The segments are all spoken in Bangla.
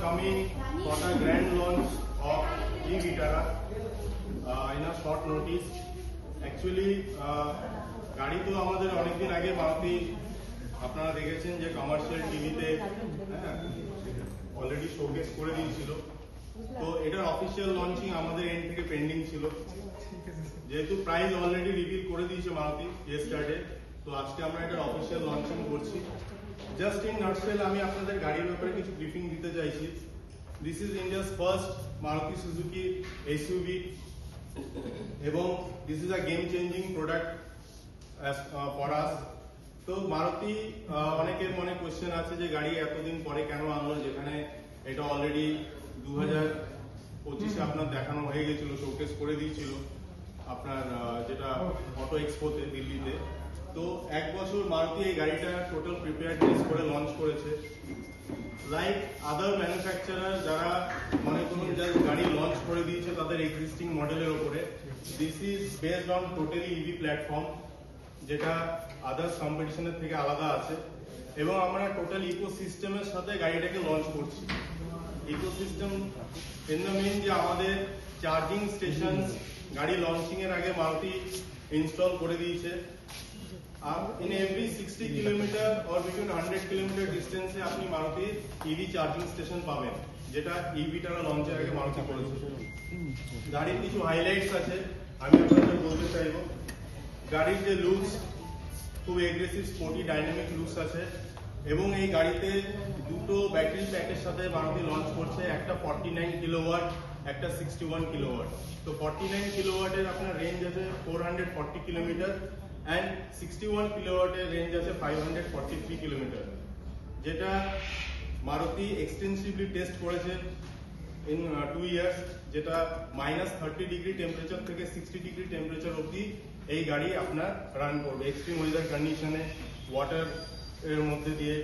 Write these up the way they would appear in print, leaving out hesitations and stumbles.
coming for the grand launch of e-Vitara in a short notice. Actually, গাড়ি তো আমাদের অনেকদিন আগে মারুতি আপনারা দেখেছেন যে কমার্শিয়াল টিভিতে অলরেডি শোকেস করে দিয়েছিল। তো এটার অফিসিয়াল লঞ্চিং আমাদের এন্ড থেকে পেন্ডিং ছিল, যেহেতু প্রাইস অলরেডি রিভিল করে দিয়েছে মারুতি ইয়েস্টারডে। তো আজকে আমরা এটার অফিসিয়াল লঞ্চিং করছি। জাস্ট ইন নাটসেল আমি আপনাদের গাড়ির ব্যাপারে কিছু ব্রিফিং দিতে চাইছি। This is India's first Maruti Suzuki SUV এবং this is a game changing product for us. তো মারুতি অনেকের মনে কোয়েশ্চেন আছে যে গাড়ি এতদিন পরে কেন আনলো, যেখানে এটা অলরেডি 2025-এ আপনার দেখানো হয়ে গেছিল, শোকেস করে দিয়েছিল আপনার যেটা অটো এক্সপোতে দিল্লিতে। তো এক বছর মারুতি এই গাড়িটা টোটাল প্রিপেয়ারনেস করে লঞ্চ করেছে। লাইক আদার ম্যানুফ্যাকচারার যারা মনে করুন যে গাড়ি লঞ্চ করে দিয়েছে তাদের এক্সিস্টিং মডেলের ওপরে, this is based on totally EV platform, যেটা আদার্স কম্পিটিশনের থেকে আলাদা আছে। এবং আমরা টোটাল ইকোসিস্টেমের সাথে গাড়িটাকে লঞ্চ করছি। ইকোসিস্টেম ইন দ্য মেইন যে আমাদের চার্জিং স্টেশন গাড়ি লঞ্চিং এর আগে মারুতি ইনস্টল করে দিয়েছে। In every 60 kilometre or between 100 kilometre ডিস্টেন্সে আপনি মারুতি ইভি চার্জিং স্টেশন পাবেন, যেটা e-Vitara লঞ্চের আগে মারুতি করেছে। গাড়ির কিছু হাইলাইটস আছে আমি আপনাদের বলতে চাইবো। গাড়ির যে লুকস খুব এগ্রেসিভ স্পোর্টি ডাইনামিক লুকস আছে এবং এই গাড়িতে দুটো ব্যাটারি প্যাকের সাথে মারুতি লঞ্চ করছে, একটা 49 কিলোওয়াট, একটা 61 কিলোওয়াট। তো 49 কিলোওয়াটের আপনার রেঞ্জ আছে 440 কিলোমিটার and 61 কিলোওয়াটের রেঞ্জ আছে 543 কিলোমিটার, যেটা মারুতি এক্সটেন্সিভলি টেস্ট করেছে ইন 2 ইয়ার্স, যেটা -30 ডিগ্রি টেম্পারেচার থেকে 60 ডিগ্রি টেম্পারেচার অবধি এই গাড়ি আপনার রান করবে এক্সট্রিম ওয়েদার কন্ডিশনে, ওয়াটার এর মধ্যে দিয়ে।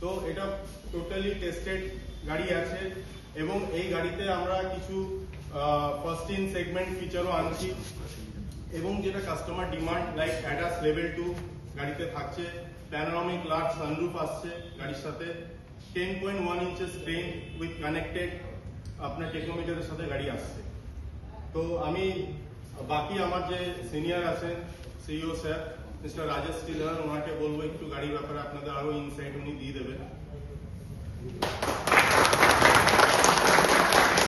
তো এটা টোটালি টেস্টেড গাড়ি আছে এবং এই গাড়িতে আমরা কিছু ফার্স্ট ইন সেগমেন্ট ফিচারও আনছি এবং যেটা customer demand, like ADAS level 2 গাড়িতে থাকছে, প্যানোরামিক লার্জ সানরুফ আসছে গাড়ির সাথে, 10.1 ইঞ্চেস স্ক্রিন উইথ কানেক্টেড আপনার টেকনোমিটারের সাথে গাড়ি আসছে। তো আমি বাকি আমার যে সিনিয়র আছেন CEO sir mister Rajesh Sreedharan, ওনাকে বলবো একটু গাড়ির ব্যাপারে আপনাদের আরো ইনসাইট উনি দিয়ে দেবেন।